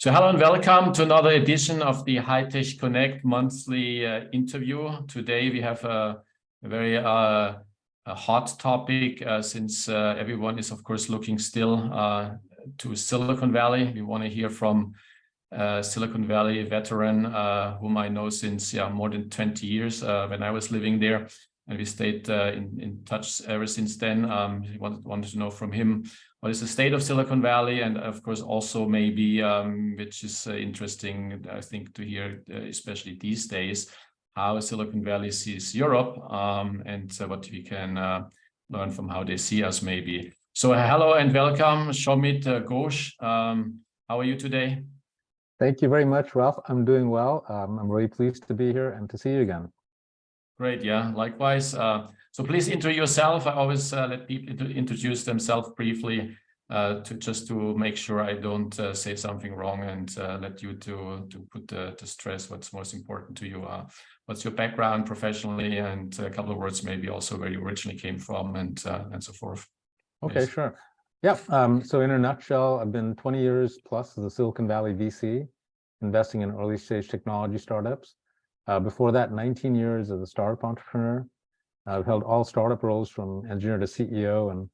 So hello and welcome to another edition of the High Tech Connect monthly interview. Today we have a very a hot topic since everyone is of course looking still to Silicon Valley. We want to hear from Silicon Valley veteran whom I know since more than 20 years when I was living there, and we stayed in touch ever since then. We wanted to know from him what is the state of Silicon Valley, and of course also maybe, which is interesting, I think, to hear, especially these days, how Silicon Valley sees Europe, and what we can learn from how they see us maybe. So hello and welcome, Shomit Ghose. How are you today? Thank you very much, Ralph. I'm doing well. I'm really pleased to be here and to see you again. Great, yeah, likewise. So please introduce yourself. I always let people introduce themselves briefly to make sure I don't say something wrong, and let you to put to stress what's most important to you. What's your background professionally, and a couple of words maybe also where you originally came from, and so forth. Okay, yes. Sure. Yeah. So in a nutshell, I've been 20 years plus as a Silicon Valley VC, investing in early stage technology startups. Before that, 19 years as a startup entrepreneur. I've held all startup roles from engineer to CEO and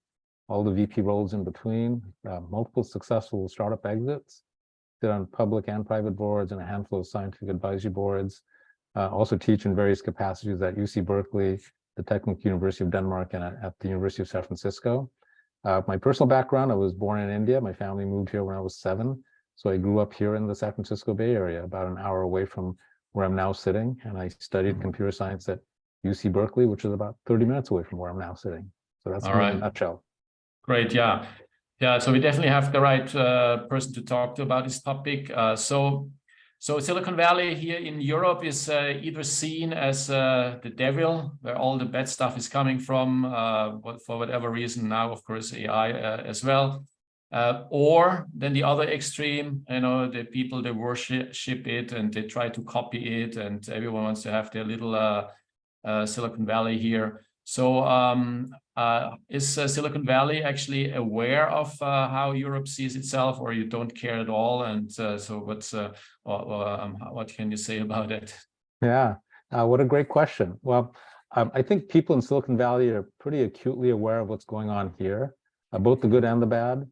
all the VP roles in between, multiple successful startup exits, sit on public and private boards and a handful of scientific advisory boards. Also teach in various capacities at UC Berkeley, the Technical University of Denmark, and at the University of San Francisco. My personal background, I was born in India. My family moved here when I was 7. So I grew up here in the San Francisco Bay Area, about an hour away from where I'm now sitting. And I studied computer science at UC Berkeley, which is about 30 minutes away from where I'm now sitting. So that's me in a nutshell. Great, yeah. Yeah, so we definitely have the right person to talk to about this topic. So Silicon Valley here in Europe is either seen as the devil, where all the bad stuff is coming from, for whatever reason now, of course, AI as well. Or then the other extreme, the people, they worship it and they try to copy it, and everyone wants to have their little Silicon Valley here. So is Silicon Valley actually aware of how Europe sees itself, or you don't care at all? And so what can you say about it? Yeah, what a great question. Well, I think people in Silicon Valley are pretty acutely aware of what's going on here, both the good and the bad.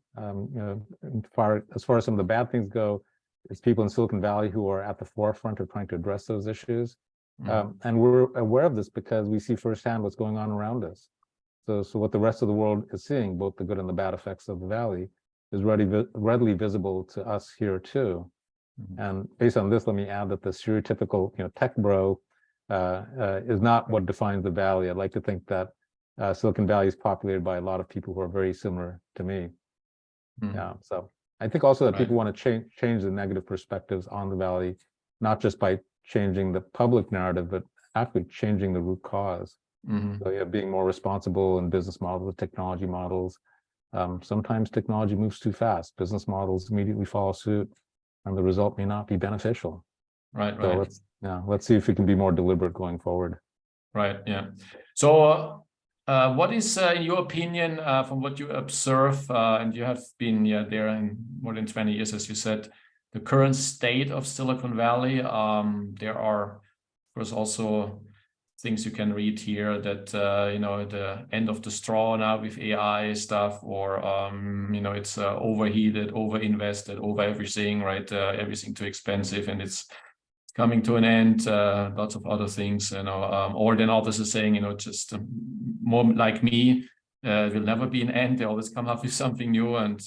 As far as some of the bad things go, it's people in Silicon Valley who are at the forefront of trying to address those issues. And we're aware of this because we see firsthand what's going on around us. So what the rest of the world is seeing, both the good and the bad effects of the valley, is readily visible to us here too. And based on this, let me add that the stereotypical tech bro is not what defines the valley. I'd like to think that Silicon Valley is populated by a lot of people who are very similar to me. Yeah, so I think also that people want to change the negative perspectives on the valley, not just by changing the public narrative, but actually changing the root cause. So being more responsible in business models, technology models. Sometimes technology moves too fast. Business models immediately follow suit, and the result may not be beneficial. Right. So let's see if we can be more deliberate going forward. Right. Yeah. So what is, in your opinion, from what you observe, and you have been there in more than 20 years, as you said, the current state of Silicon Valley? There are, of course, also things you can read here that, the end of the straw now with AI stuff, or, it's overheated, over-invested, over everything, right? Everything too expensive, and it's coming to an end. Lots of other things, or then others are saying, just more like me, will never be an end. They always come up with something new, and,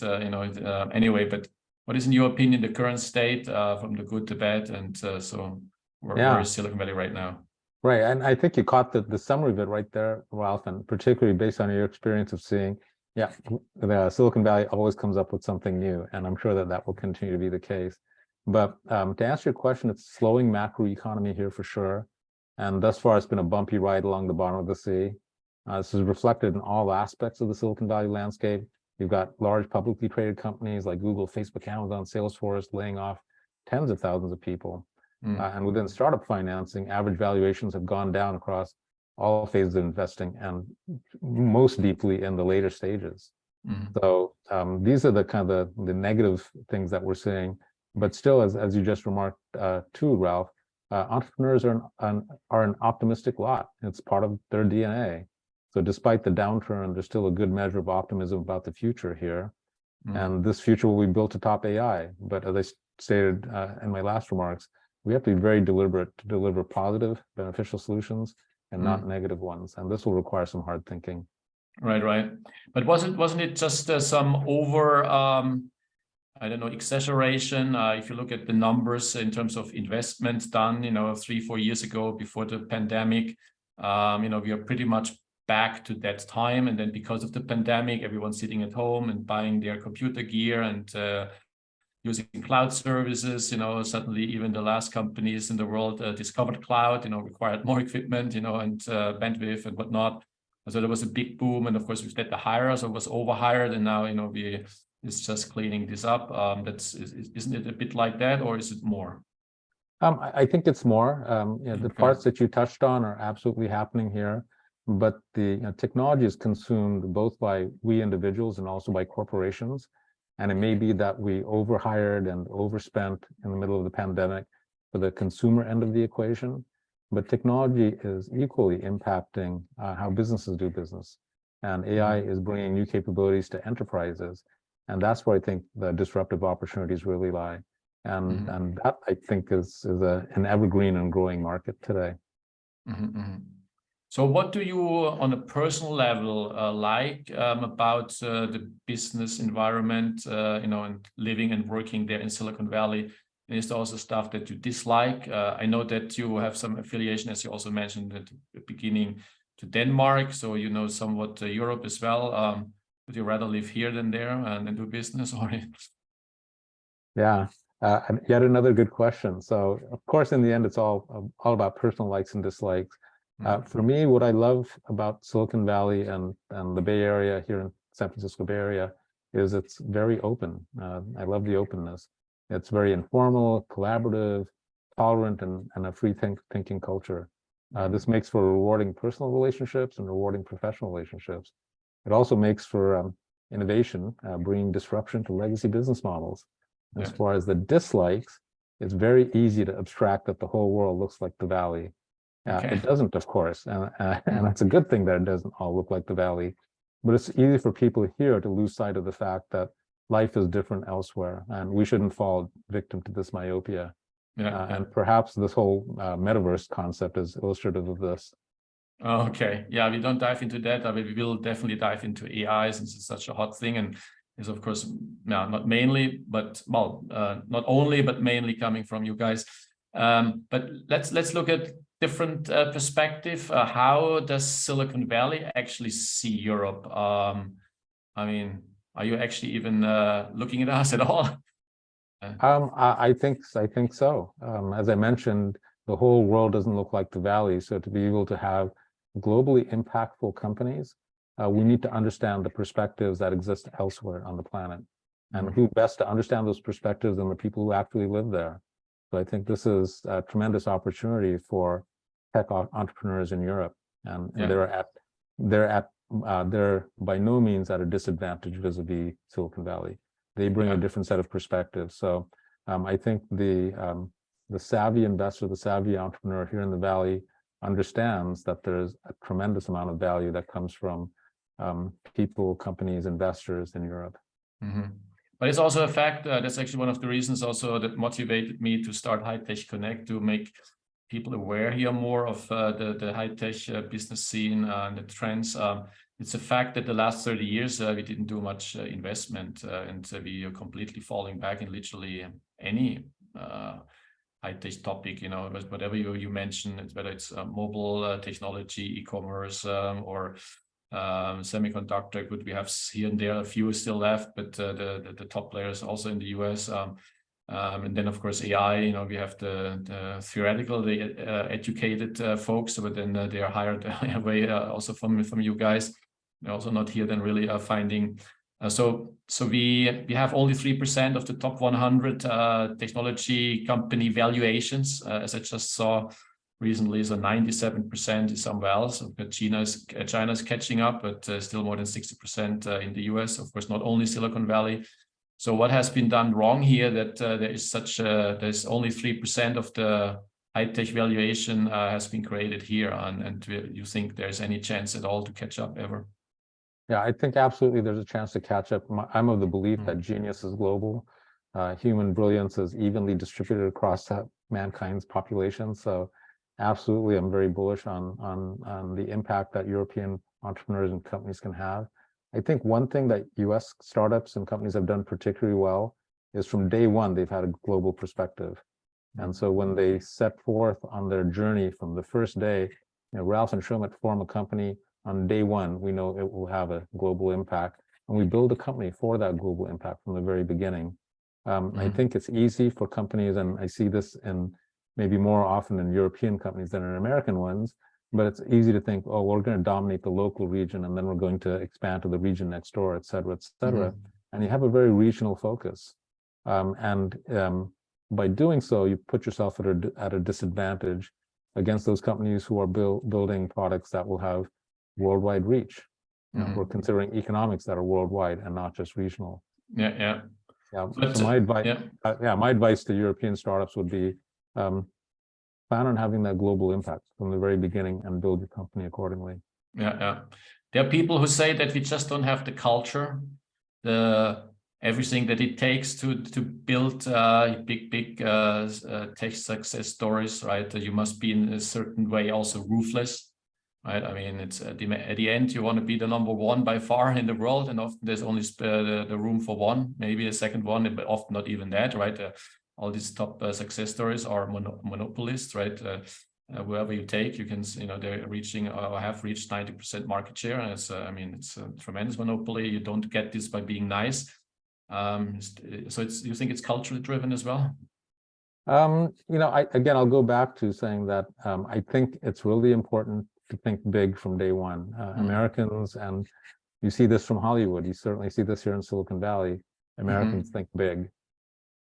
anyway, but what is, in your opinion, the current state, from the good to bad, and so where is Silicon Valley right now? Right, and I think you caught the summary of it right there, Ralph, and particularly based on your experience of seeing, the Silicon Valley always comes up with something new, and I'm sure that will continue to be the case. But to answer your question, it's slowing macro economy here for sure, and thus far it's been a bumpy ride along the bottom of the sea. This is reflected in all aspects of the Silicon Valley landscape. You've got large publicly traded companies like Google, Facebook, Amazon, Salesforce laying off tens of thousands of people. And within startup financing, average valuations have gone down across all phases of investing, and most deeply in the later stages. So these are the kind of the negative things that we're seeing. But still, as you just remarked too, Ralph, entrepreneurs are an optimistic lot. It's part of their DNA. So despite the downturn, there's still a good measure of optimism about the future here. And this future will be built atop AI. But as I stated in my last remarks, we have to be very deliberate to deliver positive, beneficial solutions and not negative ones. And this will require some hard thinking. Right. But wasn't it just some over, I don't know, exaggeration? If you look at the numbers in terms of investments done, 3-4 years ago before the pandemic, we are pretty much back to that time. And then because of the pandemic, everyone's sitting at home and buying their computer gear and using cloud services. Suddenly even the last companies in the world discovered cloud, required more equipment, and bandwidth and whatnot. So there was a big boom. And of course, we've had the hires, so it was overhired. And now, it's just cleaning this up. Isn't it a bit like that, or is it more? I think it's more. The Okay. parts that you touched on are absolutely happening here. But the technology is consumed both by we individuals and also by corporations. And it may be that we overhired and overspent in the middle of the pandemic for the consumer end of the equation. But technology is equally impacting how businesses do business. And AI is bringing new capabilities to enterprises. And that's where I think the disruptive opportunities really lie. And that, I think, is an evergreen and growing market today. So what do you, on a personal level, like about the business environment, and living and working there in Silicon Valley? And is there also stuff that you dislike? I know that you have some affiliation, as you also mentioned at the beginning, to Denmark. So you know somewhat Europe as well. Would you rather live here than there and do business? Or Yeah, yet another good question. So of course, in the end, it's all about personal likes and dislikes. For me, what I love about Silicon Valley and the Bay Area here in San Francisco Bay Area is it's very open. I love the openness. It's very informal, collaborative, tolerant, and a free thinking culture. This makes for rewarding personal relationships and rewarding professional relationships. It also makes for innovation, bringing disruption to legacy business models. As far as the dislikes, it's very easy to abstract that the whole world looks like the Valley. It doesn't, of course, and that's a good thing that it doesn't all look like the Valley. But it's easy for people here to lose sight of the fact that life is different elsewhere, and we shouldn't fall victim to this myopia. And perhaps this whole metaverse concept is illustrative of this. Okay, yeah, we don't dive into that. I mean, we will definitely dive into AI since it's such a hot thing, and is of course not mainly, but not only, but mainly coming from you guys. But let's look at different perspective. How does Silicon Valley actually see Europe? I mean, are you actually even looking at us at all? I think so. As I mentioned, the whole world doesn't look like the Valley. So to be able to have globally impactful companies, we need to understand the perspectives that exist elsewhere on the planet. And who best to understand those perspectives than the people who actually live there? So I think this is a tremendous opportunity for tech entrepreneurs in Europe, and they're by no means at a disadvantage vis-a-vis Silicon Valley. They bring a different set of perspectives. So I think the savvy investor, the savvy entrepreneur here in the Valley understands that there's a tremendous amount of value that comes from people, companies, investors in Europe. But it's also a fact that's actually one of the reasons also that motivated me to start High Tech Connect, to make people aware here more of the high tech business scene and the trends. It's a fact that the last 30 years we didn't do much investment, and we are completely falling back in literally any high tech topic. Whatever you mentioned, whether it's mobile technology, e-commerce, or semiconductor. Good, we have here and there a few still left, but the top players also in the US. And then of course AI, we have the theoretical, the educated folks, but then they are hired away also from you guys. They're also not here then really finding. So we have only 3% of the top 100 technology company valuations, as I just saw recently. So 97% is somewhere else. China's catching up, but still more than 60% in the US. Of course, not only Silicon Valley. So what has been done wrong here that there's only 3% of the high-tech valuation has been created here, and you think there's any chance at all to catch up ever? Yeah, I think absolutely there's a chance to catch up. I'm of the belief that genius is global. Human brilliance is evenly distributed across mankind's population. So absolutely, I'm very bullish on the impact that European entrepreneurs and companies can have. I think one thing that US startups and companies have done particularly well is from day one, they've had a global perspective. And so when they set forth on their journey from the first day, Ralph and Shomit form a company on day one, we know it will have a global impact, and we build a company for that global impact from the very beginning. I think it's easy for companies, and I see this in maybe more often in European companies than in American ones, but it's easy to think, oh, we're going to dominate the local region, and then we're going to expand to the region next door, et cetera, et cetera. And you have a very regional focus. By doing so, you put yourself at a disadvantage against those companies who are building products that will have worldwide reach. We're considering economics that are worldwide and not just regional. Yeah. So my advice, my advice to European startups would be plan on having that global impact from the very beginning and build your company accordingly. Yeah. There are people who say that we just don't have the culture, everything that it takes to build big tech success stories, right? You must be in a certain way also ruthless, right? I mean, it's at the end you want to be the number one by far in the world, and often there's only the room for one, maybe a second one, but often not even that, right? All these top success stories are monopolists, right? Whoever you take, you can, they're reaching or have reached 90% market share, and it's it's a tremendous monopoly. You don't get this by being nice. So you think it's culturally driven as well? I'll go back to saying that I think it's really important to think big from day one. Americans, and you see this from Hollywood, you certainly see this here in Silicon Valley, Americans think big.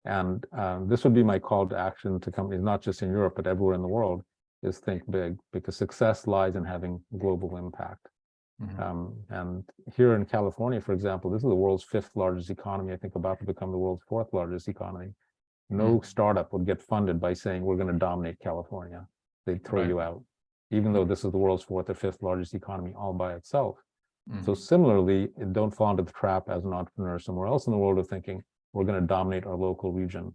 And this would be my call to action to companies, not just in Europe, but everywhere in the world, is think big, because success lies in having global impact. And here in California, for example, this is the world's 5th largest economy, I think about to become the world's 4th largest economy. No startup would get funded by saying, we're going to dominate California. They'd throw you out, even though this is the world's 4th or 5th largest economy all by itself. So similarly, don't fall into the trap as an entrepreneur somewhere else in the world of thinking, we're going to dominate our local region.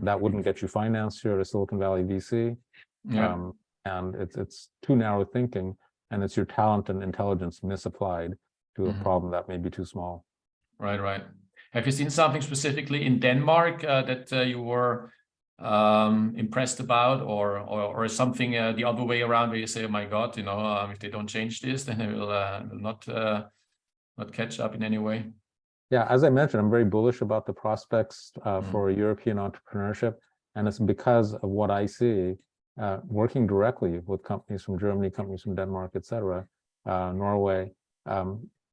That wouldn't get you financed here at a Silicon Valley VC. And it's too narrow thinking, and it's your talent and intelligence misapplied to a problem that may be too small. Right. Have you seen something specifically in Denmark that you were impressed about, or something the other way around where you say, oh my God, if they don't change this, then they will not catch up in any way? Yeah, as I mentioned, I'm very bullish about the prospects for European entrepreneurship, and it's because of what I see working directly with companies from Germany, companies from Denmark, et cetera, Norway,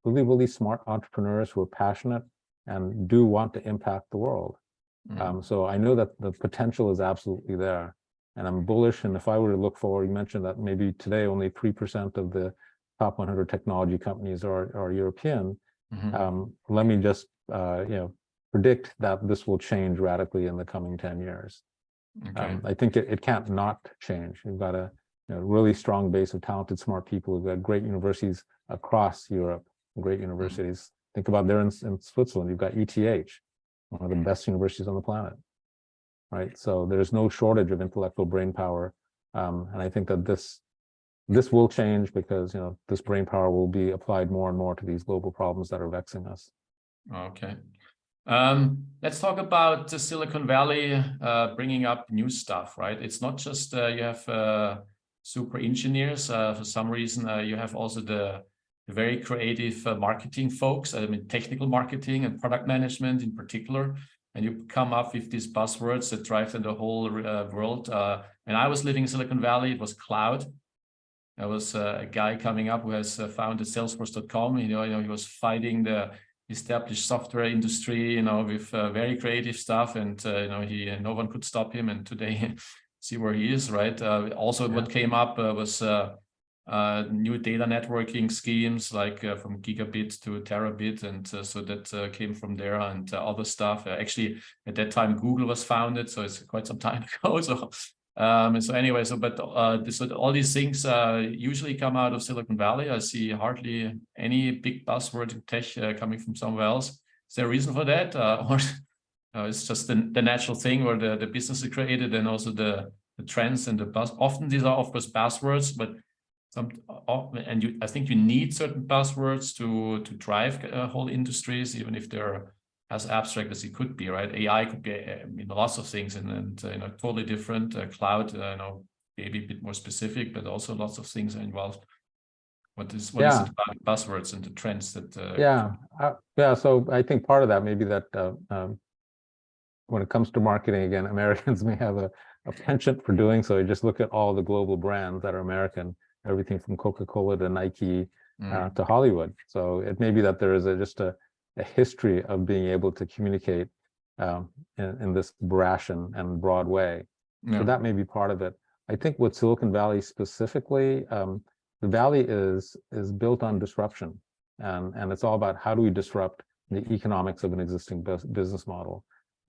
really, really smart entrepreneurs who are passionate and do want to impact the world. So I know that the potential is absolutely there, and I'm bullish. And if I were to look forward, you mentioned that maybe today only 3% of the top 100 technology companies are European. Let me just predict that this will change radically in the coming 10 years. I think it can't not change. You've got a really strong base of talented, smart people. We've got great universities across Europe, great universities. Think about there in Switzerland, you've got ETH, one of the best universities on the planet, right? So there's no shortage of intellectual brain power. And I think that this will change because, this brain power will be applied more and more to these global problems that are vexing us. Okay. Let's talk about the Silicon Valley bringing up new stuff, right? It's not just you have super engineers. For some reason, you have also the very creative marketing folks, technical marketing and product management in particular. And you come up with these buzzwords that drive the whole world. When I was living in Silicon Valley, it was cloud. There was a guy coming up who has founded Salesforce.com. He was fighting the established software industry, with very creative stuff, and no one could stop him. And today, see where he is, right? Also, what came up was new data networking schemes like from gigabit to terabit, and so that came from there, and other stuff. Actually, at that time, Google was founded, so it's quite some time ago. So anyway, but so all these things usually come out of Silicon Valley. I see hardly any big buzzword in tech coming from somewhere else. Is there a reason for that, or it's just the natural thing where the business is created, and also the trends and the buzz? Often these are of course buzzwords, but I think you need certain buzzwords to drive whole industries, even if they're as abstract as it could be, right? AI could be lots of things, and totally different. Cloud, maybe a bit more specific, but also lots of things are involved. What is it about buzzwords and the trends that? So I think part of that may be that when it comes to marketing, again, Americans may have a penchant for doing so. You just look at all the global brands that are American, everything from Coca-Cola to Nike to Hollywood. So it may be that there is just a history of being able to communicate in this brash and broad way. So that may be part of it. I think with Silicon Valley specifically, the Valley is built on disruption, and it's all about how do we disrupt the economics of an existing business model.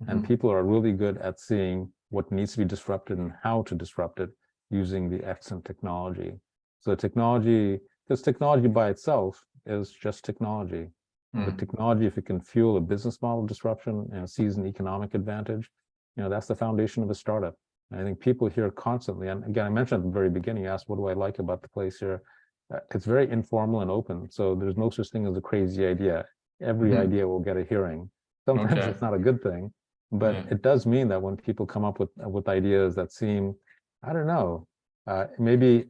And people are really good at seeing what needs to be disrupted and how to disrupt it using the excellent technology. So technology, because technology by itself is just technology. But technology, if it can fuel a business model disruption and seize an economic advantage, that's the foundation of a startup. And I think people here constantly, and again, I mentioned at the very beginning, you asked, what do I like about the place here? It's very informal and open. So there's no such thing as a crazy idea. Every idea will get a hearing. Sometimes it's not a good thing, but it does mean that when people come up with ideas that seem, I don't know, maybe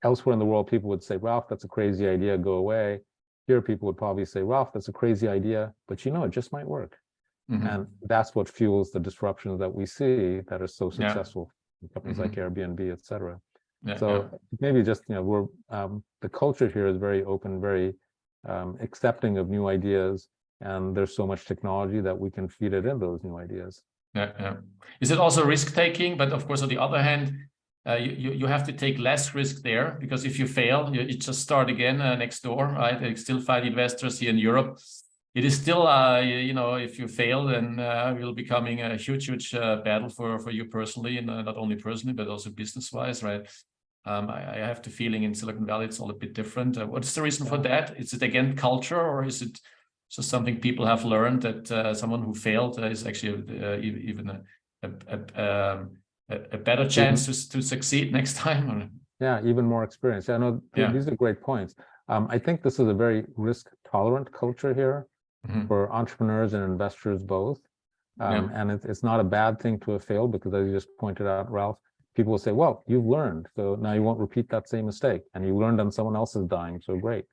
elsewhere in the world, people would say, Ralph, that's a crazy idea, go away. Here, people would probably say, Ralph, that's a crazy idea, but it just might work. And that's what fuels the disruptions that we see that are so successful in companies like Airbnb, et cetera. Maybe just, we're, the culture here is very open, very accepting of new ideas, and there's so much technology that we can feed it in those new ideas. Is it also risk-taking? But of course, on the other hand, you have to take less risk there, because if you fail, you just start again next door, right? They still find investors here in Europe. It is still, if you fail, then will becoming a huge battle for you personally, and not only personally, but also business-wise, right? I have the feeling in Silicon Valley it's all a bit different. What is the reason for that? Is it again culture, or is it just something people have learned that someone who failed is actually even a better chance to succeed next time? Yeah, even more experience. These are great points. I think this is a very risk-tolerant culture here for entrepreneurs and investors both. And it's not a bad thing to have failed, because as you just pointed out, Ralph, people will say, well, you've learned, so now you won't repeat that same mistake, and you learned on someone else's dying, so great.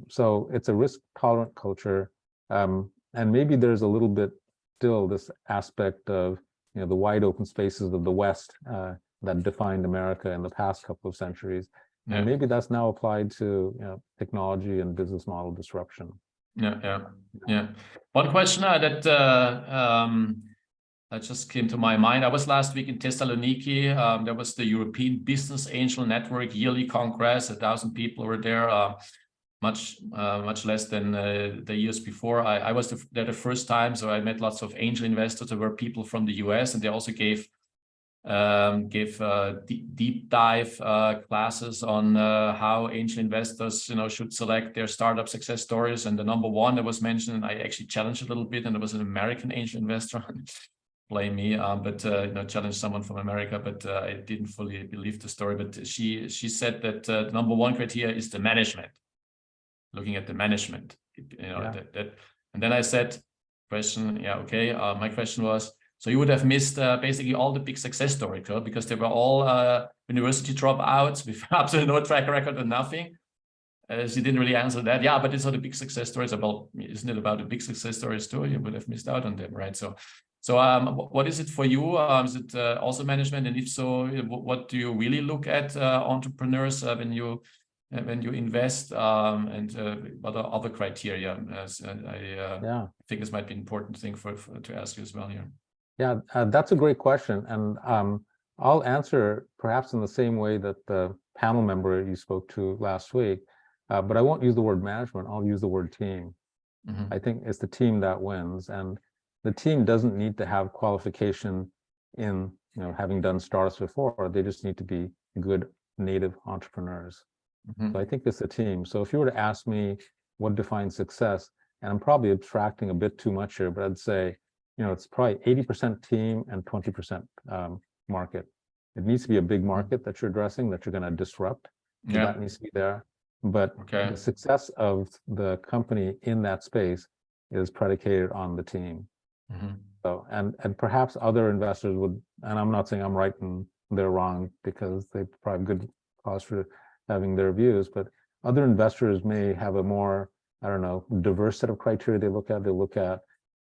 So it's a risk-tolerant culture, and maybe there's a little bit still this aspect of the wide open spaces of the West that defined America in the past couple of centuries, and maybe that's now applied to technology and business model disruption. One question that just came to my mind. I was last week in Thessaloniki. There was the European Business Angel Network yearly congress. 1,000 people were there. Much less than the years before. I was there the first time, so I met lots of angel investors. There were people from the US, and they also gave deep dive classes on how angel investors should select their startup success stories. And the number one that was mentioned, and I actually challenged a little bit, and it was an American angel investor. Blame me, but challenged someone from America, but I didn't fully believe the story. But she said that the number one criteria is the management. Looking at the management, and then I said, my question was, so you would have missed basically all the big success stories, because they were all university dropouts with absolutely no track record and nothing. She didn't really answer that. Yeah, but these are the big success stories. Isn't it about the big success stories too? You would have missed out on them, right? So what is it for you? Is it also management? And if so, what do you really look at entrepreneurs when you invest, and what are other criteria? I think this might be an important thing to ask you as well here. Yeah, that's a great question, and I'll answer perhaps in the same way that the panel member you spoke to last week, but I won't use the word management, I'll use the word team. I think it's the team that wins, and the team doesn't need to have qualification in having done startups before. They just need to be good native entrepreneurs. So I think it's a team. So if you were to ask me what defines success, and I'm probably abstracting a bit too much here, but I'd say, it's probably 80% team and 20% market. It needs to be a big market that you're addressing, that you're going to disrupt. So that needs to be there. But the success of the company in that space is predicated on the team. So, and perhaps other investors would, and I'm not saying I'm right and they're wrong, because they probably have good cause for having their views, but other investors may have a more, I don't know, diverse set of criteria they look at. They look at,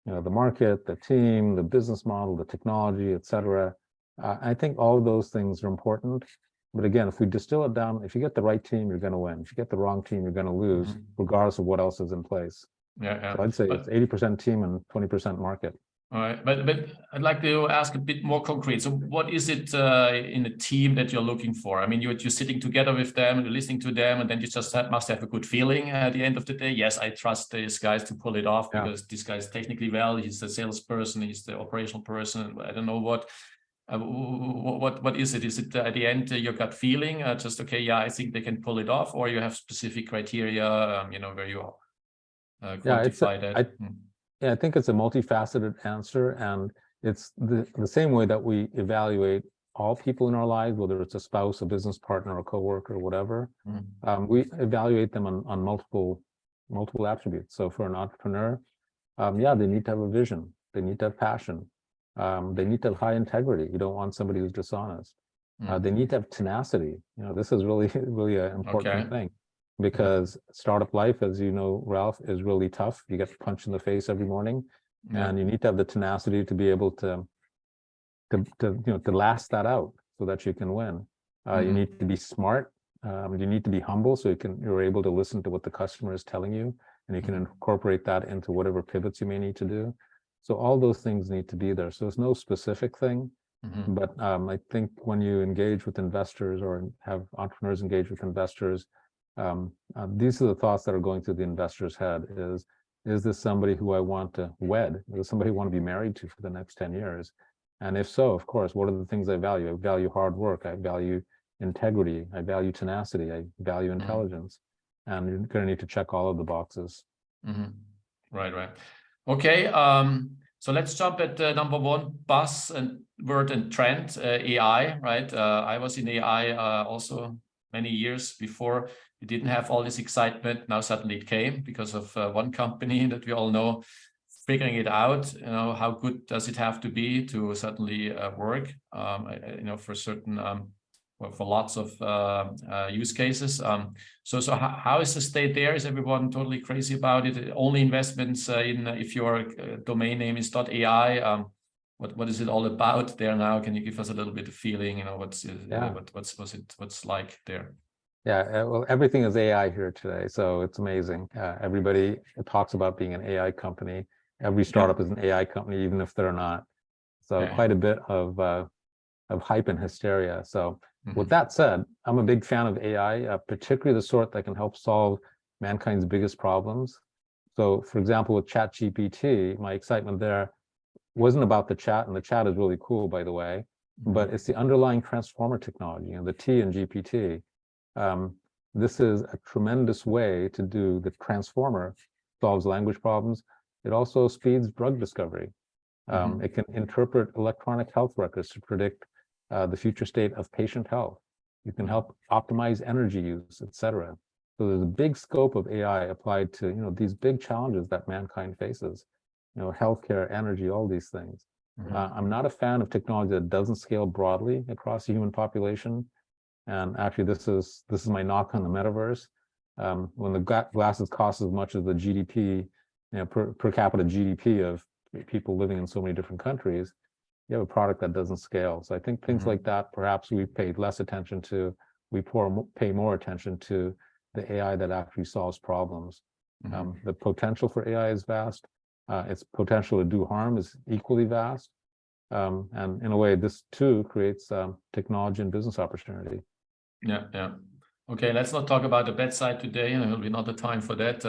the market, the team, the business model, the technology, et cetera. I think all of those things are important. But again, if we distill it down, if you get the right team, you're going to win. If you get the wrong team, you're going to lose, regardless of what else is in place. So I'd say it's 80% team and 20% market. All right, but I'd like to ask a bit more concrete. So what is it in a team that you're looking for? I mean, you're sitting together with them and you're listening to them, and then you just must have a good feeling at the end of the day. Yes, I trust these guys to pull it off because this guy's technically well, he's the salesperson, he's the operational person, I don't know what. What is it? Is it at the end your gut feeling? Just okay, yeah, I think they can pull it off, or you have specific criteria, where you quantify that? I think it's a multifaceted answer, and it's the same way that we evaluate all people in our lives, whether it's a spouse, a business partner, a coworker, whatever. We evaluate them on multiple attributes. So for an entrepreneur, they need to have a vision, they need to have passion. They need to have high integrity. You don't want somebody who's dishonest. They need to have tenacity. This is really, really an important thing, because startup life, as you know, Ralph, is really tough. You get punched in the face every morning, and you need to have the tenacity to be able to last that out so that you can win. You need to be smart. You need to be humble, so you're able to listen to what the customer is telling you, and you can incorporate that into whatever pivots you may need to do. So all those things need to be there. So it's no specific thing, but I think when you engage with investors or have entrepreneurs engage with investors, these are the thoughts that are going through the investor's head. Is this somebody who I want to wed? Is this somebody I want to be married to for the next 10 years? And if so, of course, what are the things I value? I value hard work. I value integrity. I value tenacity. I value intelligence. And you're going to need to check all of the boxes. Right. Okay, so let's jump at number one, buzz and word and trend, AI, right? I was in AI also many years before. We didn't have all this excitement. Now suddenly it came because of one company that we all know figuring it out. How good does it have to be to suddenly work? For certain. For lots of use cases. So how is the state there? Is everyone totally crazy about it? Only investments in if your domain name is .ai. What is it all about there now? Can you give us a little bit of feeling? What's like there? Well, everything is AI here today, so it's amazing. Everybody talks about being an AI company. Every startup is an AI company, even if they're not. So quite a bit of hype and hysteria. So with that said, I'm a big fan of AI, particularly the sort that can help solve mankind's biggest problems. So for example, with ChatGPT, my excitement there wasn't about the chat, and the chat is really cool, by the way, but it's the underlying transformer technology, the T in GPT. This is a tremendous way to do the transformer, solves language problems. It also speeds drug discovery. It can interpret electronic health records to predict the future state of patient health. You can help optimize energy use, etc. So there's a big scope of AI applied to these big challenges that mankind faces. Healthcare, energy, all these things. I'm not a fan of technology that doesn't scale broadly across the human population. And actually, this is my knock on the metaverse. When the glasses cost as much as the GDP, per capita GDP of people living in so many different countries, you have a product that doesn't scale. So I think things like that, perhaps we paid less attention to. We pay more attention to the AI that actually solves problems. The potential for AI is vast. Its potential to do harm is equally vast. And in a way, this too creates technology and business opportunity. Yeah. Okay, let's not talk about the bad side today. There will be not the time for that.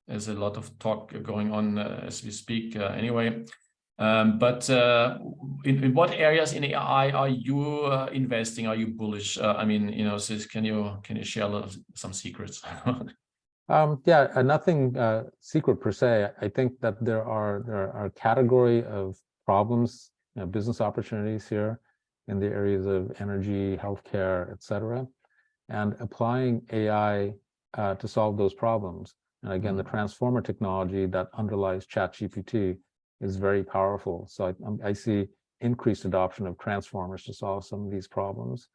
There's a lot of talk going on as we speak anyway. But in what areas in AI are you investing? Are you bullish? I mean, Sis, can you share some secrets? Yeah, nothing secret per se. I think that there are a category of problems, business opportunities here in the areas of energy, healthcare, et cetera, and applying AI to solve those problems. And again, the transformer technology that underlies ChatGPT is very powerful. So I see increased adoption of transformers to solve some of these problems.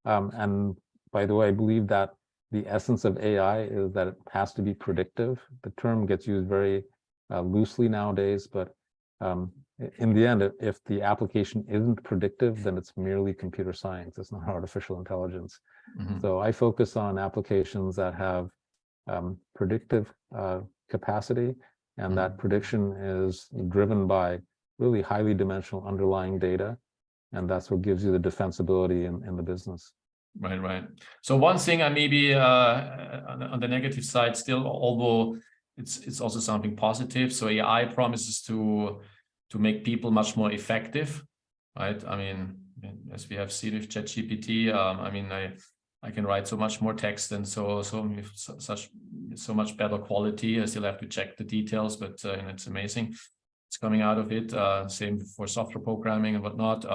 And by the way, I believe that the essence of AI is that it has to be predictive. The term gets used very loosely nowadays, but in the end, if the application isn't predictive, then it's merely computer science. It's not artificial intelligence. So I focus on applications that have predictive capacity, and that prediction is driven by really highly dimensional underlying data, and that's what gives you the defensibility in the business. Right. So one thing I maybe on the negative side still, although it's also something positive. So AI promises to make people much more effective, right? I mean, as we have seen with ChatGPT, I mean, I can write so much more text and so much better quality. I still have to check the details, but it's amazing. It's coming out of it. Same for software programming and whatnot.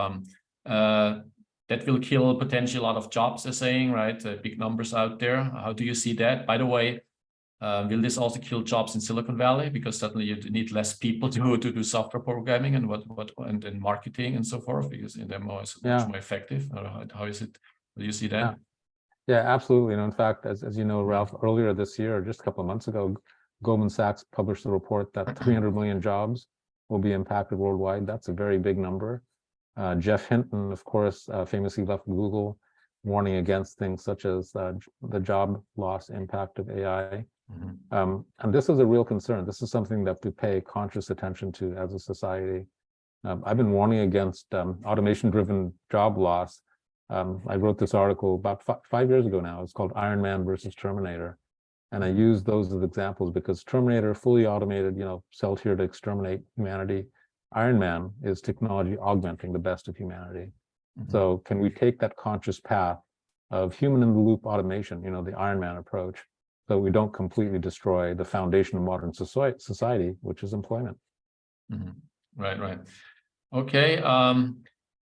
That will kill potentially a lot of jobs, they're saying, right? Big numbers out there. How do you see that? By the way, will this also kill jobs in Silicon Valley? Because suddenly you need less people to do software programming and then marketing and so forth, because they're much more effective. How is it? Do you see that? Yeah, absolutely. In fact, as you know, Ralph, earlier this year, just a couple of months ago, Goldman Sachs published a report that 300 million jobs will be impacted worldwide. That's a very big number. Jeff Hinton, of course, famously left Google, warning against things such as the job loss impact of AI. And this is a real concern. This is something that we pay conscious attention to as a society. I've been warning against automation-driven job loss. I wrote this article about 5 years ago now. It's called Iron Man versus Terminator. And I use those as examples because Terminator, fully automated, celled here to exterminate humanity. Iron Man is technology augmenting the best of humanity. So can we take that conscious path of human-in-the-loop automation, the Iron Man approach, so we don't completely destroy the foundation of modern society, which is employment? Right. Okay,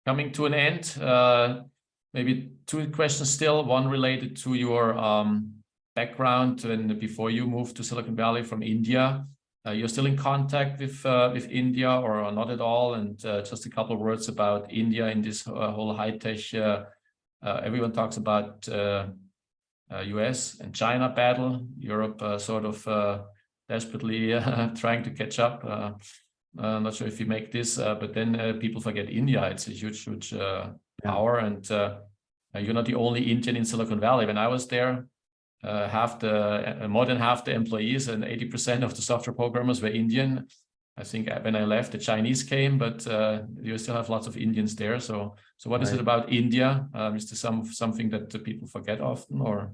coming to an end, maybe two questions still. One related to your background and before you moved to Silicon Valley from India. You're still in contact with India or not at all? And just a couple of words about India in this whole high-tech. Everyone talks about US and China battle. Europe sort of desperately trying to catch up. I'm not sure if you make this, but then people forget India. It's a huge power, and you're not the only Indian in Silicon Valley. When I was there, more than half the employees and 80% of the software programmers were Indian. I think when I left, the Chinese came, but you still have lots of Indians there. So what is it about India? Is there something that people forget often, or?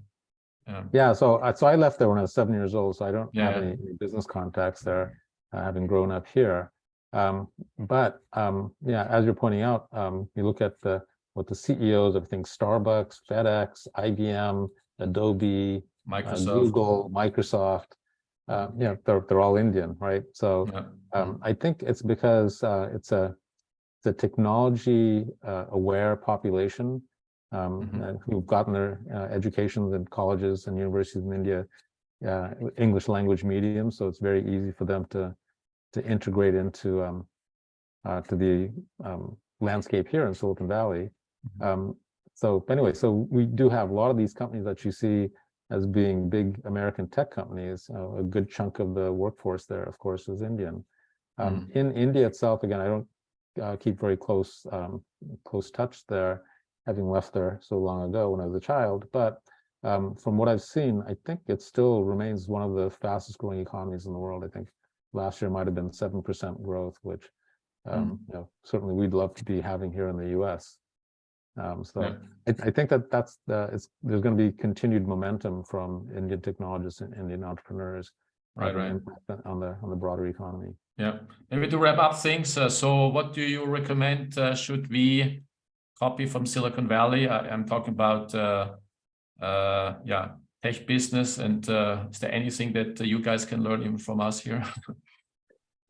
Yeah, so I left there when I was 7 years old, so I don't have any business contacts there, having grown up here. But as you're pointing out, you look at what the CEOs of things, Starbucks, FedEx, IBM, Adobe, Microsoft. Google, Microsoft, they're all Indian, right? So I think it's because it's a technology aware population who've gotten their educations in colleges and universities in India, English language medium. So it's very easy for them to integrate into to the landscape here in Silicon Valley. So anyway, so we do have a lot of these companies that you see as being big American tech companies. A good chunk of the workforce there, of course, is Indian. In India itself, again, I don't keep very close touch there, having left there so long ago when I was a child. But from what I've seen, I think it still remains one of the fastest growing economies in the world. I think last year might have been 7% growth, which certainly we'd love to be having here in the US. So I think that's there's going to be continued momentum from Indian technologists and Indian entrepreneurs having an impact on the broader economy. Yeah, maybe to wrap up things. So what do you recommend? Should we copy from Silicon Valley? I'm talking about tech business, and is there anything that you guys can learn even from us here?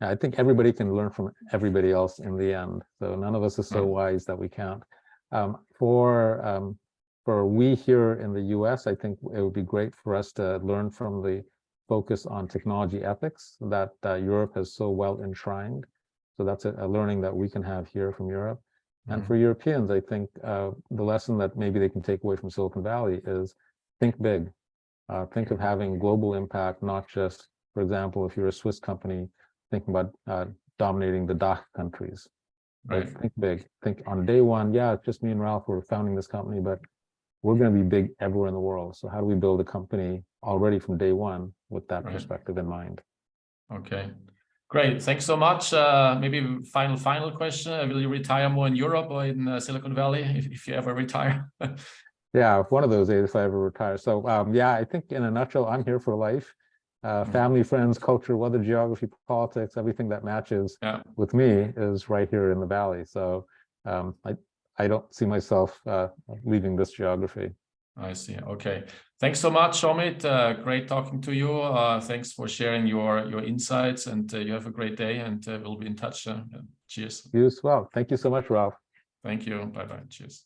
I think everybody can learn from everybody else in the end. So none of us is so wise that we can't. For we here in the US, I think it would be great for us to learn from the focus on technology ethics that Europe has so well enshrined. So that's a learning that we can have here from Europe. And for Europeans, I think the lesson that maybe they can take away from Silicon Valley is think big. Think of having global impact, not just, for example, if you're a Swiss company, thinking about dominating the DACH countries. Right. Think big. Think on day one, yeah, just me and Ralph were founding this company, but we're going to be big everywhere in the world. So how do we build a company already from day one with that perspective in mind? Okay, great. Thanks so much. Maybe final question. Will you retire more in Europe or in Silicon Valley if you ever retire? Yeah, one of those days if I ever retire. So yeah, I think in a nutshell, I'm here for life. Family, friends, culture, weather, geography, politics, everything that matches with me is right here in the Valley. So I don't see myself leaving this geography. I see. Okay. Thanks so much, Shomit. Great talking to you. Thanks for sharing your insights, and you have a great day, and we'll be in touch. Cheers. You as well. Thank you so much, Ralph. Thank you. Bye-bye. Cheers.